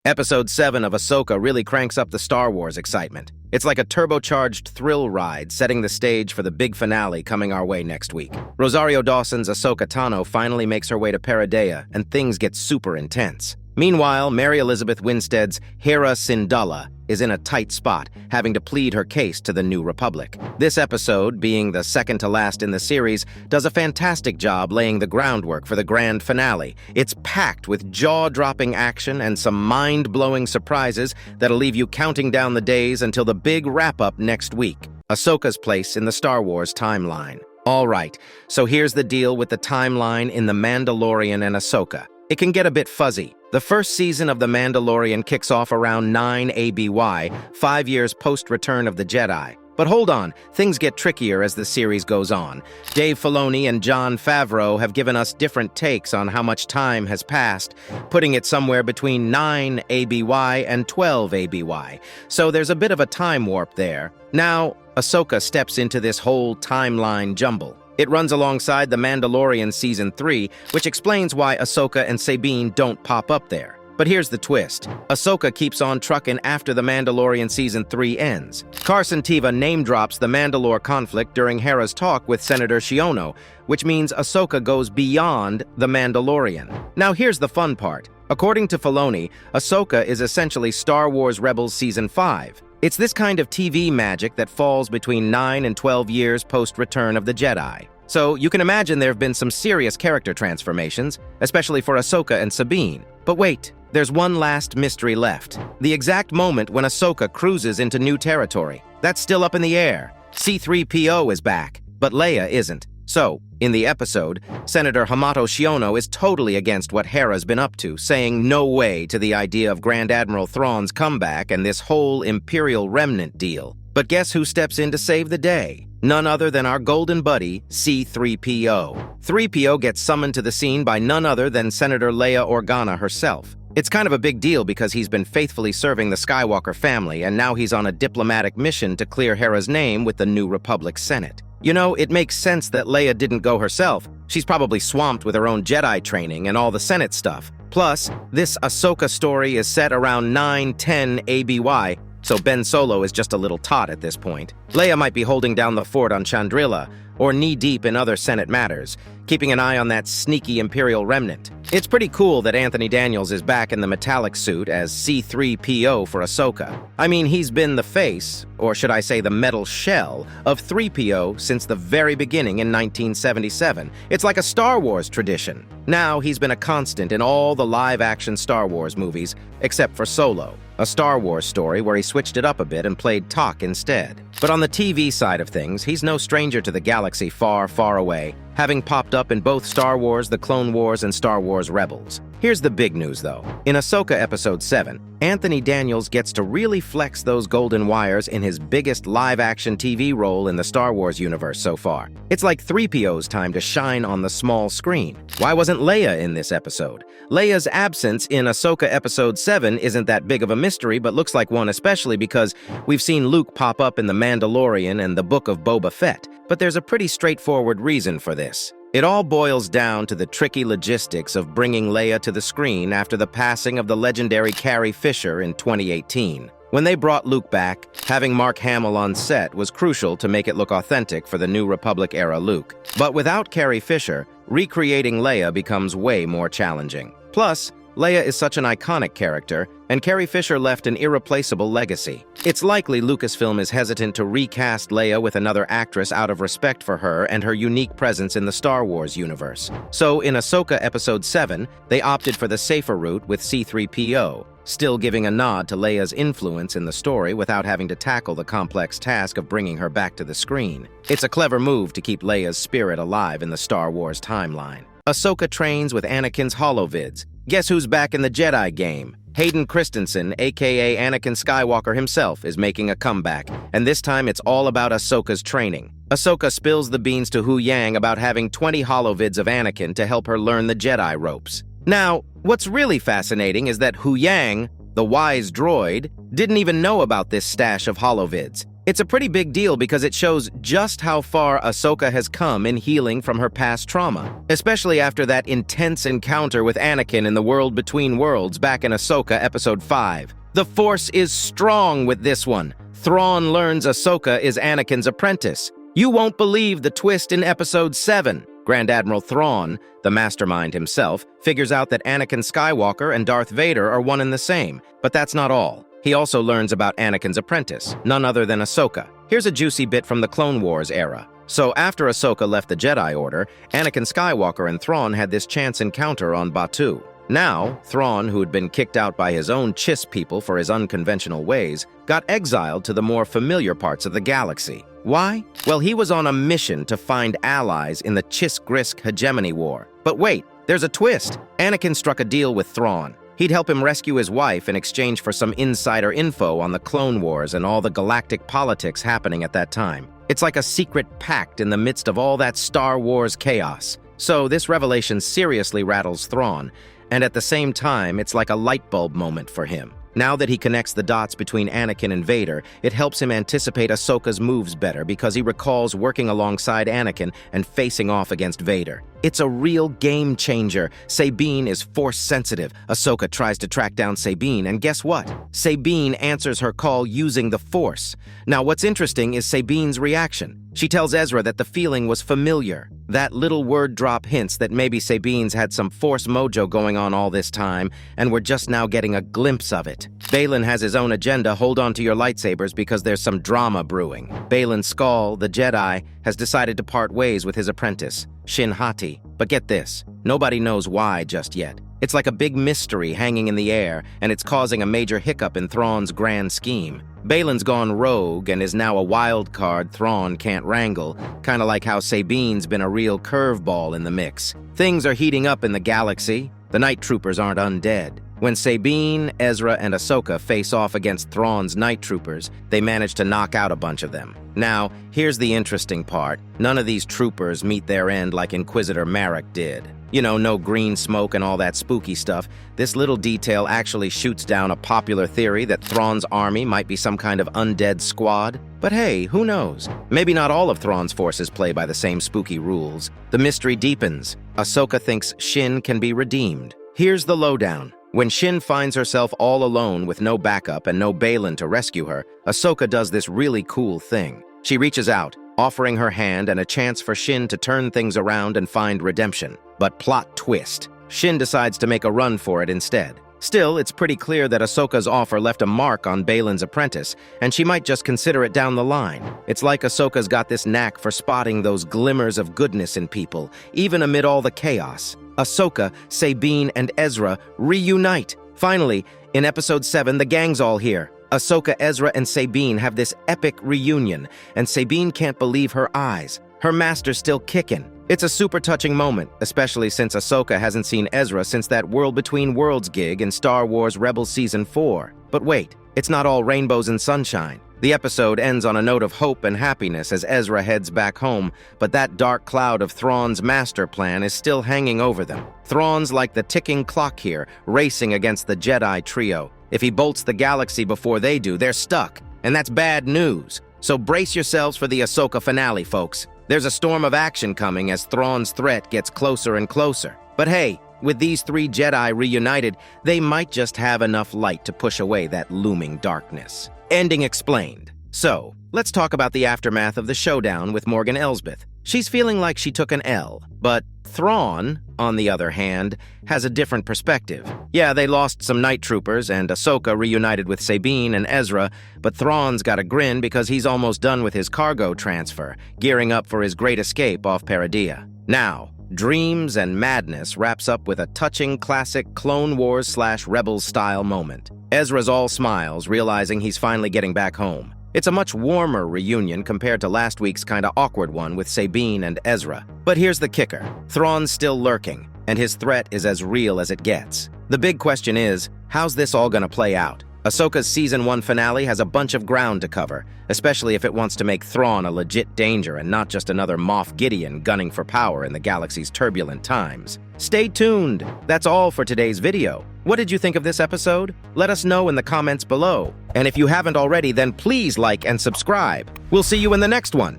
Episode 7 of Ahsoka really cranks up the Star Wars excitement. It's like a turbocharged thrill ride, setting the stage for the big finale coming our way next week. Rosario Dawson's Ahsoka Tano finally makes her way to Paradea, and things get super intense. Meanwhile, Mary Elizabeth Winstead's Hera Syndulla is in a tight spot, having to plead her case to the New Republic. This episode, being the second to last in the series, does a fantastic job laying the groundwork for the grand finale. It's packed with jaw-dropping action and some mind-blowing surprises that'll leave you counting down the days until the big wrap-up next week. Ahsoka's place in the Star Wars timeline. All right, so here's the deal with the timeline in The Mandalorian and Ahsoka. It can get a bit fuzzy. The first season of The Mandalorian kicks off around 9 ABY, 5 years post-Return of the Jedi. But hold on, things get trickier as the series goes on. Dave Filoni and Jon Favreau have given us different takes on how much time has passed, putting it somewhere between 9 ABY and 12 ABY. So there's a bit of a time warp there. Now, Ahsoka steps into this whole timeline jumble. It runs alongside The Mandalorian Season 3, which explains why Ahsoka and Sabine don't pop up there. But here's the twist. Ahsoka keeps on trucking after The Mandalorian Season 3 ends. Carson Teva name-drops the Mandalore conflict during Hera's talk with Senator Shiono, which means Ahsoka goes beyond The Mandalorian. Now here's the fun part. According to Filoni, Ahsoka is essentially Star Wars Rebels Season 5. It's this kind of TV magic that falls between 9 and 12 years post-Return of the Jedi. So you can imagine there have been some serious character transformations, especially for Ahsoka and Sabine. But wait, there's one last mystery left. The exact moment when Ahsoka cruises into new territory. That's still up in the air. C3PO is back, but Leia isn't. So, in the episode, Senator Hamato Shiono is totally against what Hera's been up to, saying no way to the idea of Grand Admiral Thrawn's comeback and this whole Imperial Remnant deal. But guess who steps in to save the day? None other than our golden buddy, C3PO. 3PO gets summoned to the scene by none other than Senator Leia Organa herself. It's kind of a big deal because he's been faithfully serving the Skywalker family, and now he's on a diplomatic mission to clear Hera's name with the New Republic Senate. You know, it makes sense that Leia didn't go herself. She's probably swamped with her own Jedi training and all the Senate stuff. Plus, this Ahsoka story is set around 9-10 ABY, so Ben Solo is just a little tot at this point. Leia might be holding down the fort on Chandrila, or knee-deep in other Senate matters, keeping an eye on that sneaky Imperial remnant. It's pretty cool that Anthony Daniels is back in the metallic suit as C3PO for Ahsoka. I mean, he's been the face, or should I say the metal shell, of 3PO since the very beginning in 1977. It's like a Star Wars tradition. Now he's been a constant in all the live-action Star Wars movies, except for Solo, a Star Wars story where he switched it up a bit and played Tok instead. But on the TV side of things, he's no stranger to the galaxy far, far away, having popped up in both Star Wars, The Clone Wars, and Star Wars Rebels. Here's the big news, though. In Ahsoka Episode 7, Anthony Daniels gets to really flex those golden wires in his biggest live-action TV role in the Star Wars universe so far. It's like 3PO's time to shine on the small screen. Why wasn't Leia in this episode? Leia's absence in Ahsoka Episode 7 isn't that big of a mystery, but looks like one especially because we've seen Luke pop up in The Mandalorian and the Book of Boba Fett. But there's a pretty straightforward reason for this. It all boils down to the tricky logistics of bringing Leia to the screen after the passing of the legendary Carrie Fisher in 2018. When they brought Luke back, having Mark Hamill on set was crucial to make it look authentic for the New Republic-era Luke. But without Carrie Fisher, recreating Leia becomes way more challenging. Plus, Leia is such an iconic character, and Carrie Fisher left an irreplaceable legacy. It's likely Lucasfilm is hesitant to recast Leia with another actress out of respect for her and her unique presence in the Star Wars universe. So in Ahsoka Episode 7, they opted for the safer route with C3PO, still giving a nod to Leia's influence in the story without having to tackle the complex task of bringing her back to the screen. It's a clever move to keep Leia's spirit alive in the Star Wars timeline. Ahsoka trains with Anakin's holovids. Guess who's back in the Jedi game? Hayden Christensen, aka Anakin Skywalker himself, is making a comeback, and this time it's all about Ahsoka's training. Ahsoka spills the beans to Hu Yang about having 20 holovids of Anakin to help her learn the Jedi ropes. Now, what's really fascinating is that Hu Yang, the wise droid, didn't even know about this stash of holovids. It's a pretty big deal because it shows just how far Ahsoka has come in healing from her past trauma, especially after that intense encounter with Anakin in the World Between Worlds back in Ahsoka Episode 5. The Force is strong with this one. Thrawn learns Ahsoka is Anakin's apprentice. You won't believe the twist in Episode 7. Grand Admiral Thrawn, the mastermind himself, figures out that Anakin Skywalker and Darth Vader are one and the same. But that's not all. He also learns about Anakin's apprentice, none other than Ahsoka. Here's a juicy bit from the Clone Wars era. So after Ahsoka left the Jedi Order, Anakin Skywalker and Thrawn had this chance encounter on Batuu. Now, Thrawn, who had been kicked out by his own Chiss people for his unconventional ways, got exiled to the more familiar parts of the galaxy. Why? Well, he was on a mission to find allies in the Chiss-Grisk hegemony war. But wait, there's a twist. Anakin struck a deal with Thrawn. He'd help him rescue his wife in exchange for some insider info on the Clone Wars and all the galactic politics happening at that time. It's like a secret pact in the midst of all that Star Wars chaos. So this revelation seriously rattles Thrawn, and at the same time, it's like a light bulb moment for him. Now that he connects the dots between Anakin and Vader, it helps him anticipate Ahsoka's moves better because he recalls working alongside Anakin and facing off against Vader. It's a real game changer. Sabine is Force-sensitive. Ahsoka tries to track down Sabine, and guess what? Sabine answers her call using the Force. Now, what's interesting is Sabine's reaction. She tells Ezra that the feeling was familiar. That little word drop hints that maybe Sabine's had some Force mojo going on all this time, and we're just now getting a glimpse of it. Baylan has his own agenda. Hold on to your lightsabers because there's some drama brewing. Baylan Call, the Jedi, has decided to part ways with his apprentice, Shin Hati. But get this, nobody knows why just yet. It's like a big mystery hanging in the air, and it's causing a major hiccup in Thrawn's grand scheme. Baylan's gone rogue and is now a wild card Thrawn can't wrangle, kind of like how Sabine's been a real curveball in the mix. Things are heating up in the galaxy. The Night Troopers aren't undead. When Sabine, Ezra, and Ahsoka face off against Thrawn's Night Troopers, they manage to knock out a bunch of them. Now, here's the interesting part. None of these troopers meet their end like Inquisitor Marek did. You know, no green smoke and all that spooky stuff. This little detail actually shoots down a popular theory that Thrawn's army might be some kind of undead squad. But hey, who knows? Maybe not all of Thrawn's forces play by the same spooky rules. The mystery deepens. Ahsoka thinks Shin can be redeemed. Here's the lowdown. When Shin finds herself all alone with no backup and no Baylan to rescue her, Ahsoka does this really cool thing. She reaches out, offering her hand and a chance for Shin to turn things around and find redemption. But plot twist. Shin decides to make a run for it instead. Still, it's pretty clear that Ahsoka's offer left a mark on Baylan's apprentice, and she might just consider it down the line. It's like Ahsoka's got this knack for spotting those glimmers of goodness in people, even amid all the chaos. Ahsoka, Sabine, and Ezra reunite. Finally, in Episode 7, the gang's all here. Ahsoka, Ezra, and Sabine have this epic reunion, and Sabine can't believe her eyes. Her master's still kicking. It's a super touching moment, especially since Ahsoka hasn't seen Ezra since that World Between Worlds gig in Star Wars Rebels Season 4. But wait, it's not all rainbows and sunshine. The episode ends on a note of hope and happiness as Ezra heads back home, but that dark cloud of Thrawn's master plan is still hanging over them. Thrawn's like the ticking clock here, racing against the Jedi trio. If he bolts the galaxy before they do, they're stuck, and that's bad news. So brace yourselves for the Ahsoka finale, folks. There's a storm of action coming as Thrawn's threat gets closer and closer. But hey, with these three Jedi reunited, they might just have enough light to push away that looming darkness. Ending explained. So, let's talk about the aftermath of the showdown with Morgan Elsbeth. She's feeling like she took an L, but Thrawn, on the other hand, has a different perspective. Yeah, they lost some Night Troopers, and Ahsoka reunited with Sabine and Ezra, but Thrawn's got a grin because he's almost done with his cargo transfer, gearing up for his great escape off Peridea. Now, Dreams and Madness wraps up with a touching classic Clone Wars/Rebels-style moment. Ezra's all smiles, realizing he's finally getting back home. It's a much warmer reunion compared to last week's kinda awkward one with Sabine and Ezra. But here's the kicker. Thrawn's still lurking, and his threat is as real as it gets. The big question is, how's this all gonna play out? Ahsoka's Season 1 finale has a bunch of ground to cover, especially if it wants to make Thrawn a legit danger and not just another Moff Gideon gunning for power in the galaxy's turbulent times. Stay tuned! That's all for today's video. What did you think of this episode? Let us know in the comments below. And if you haven't already, then please like and subscribe. We'll see you in the next one.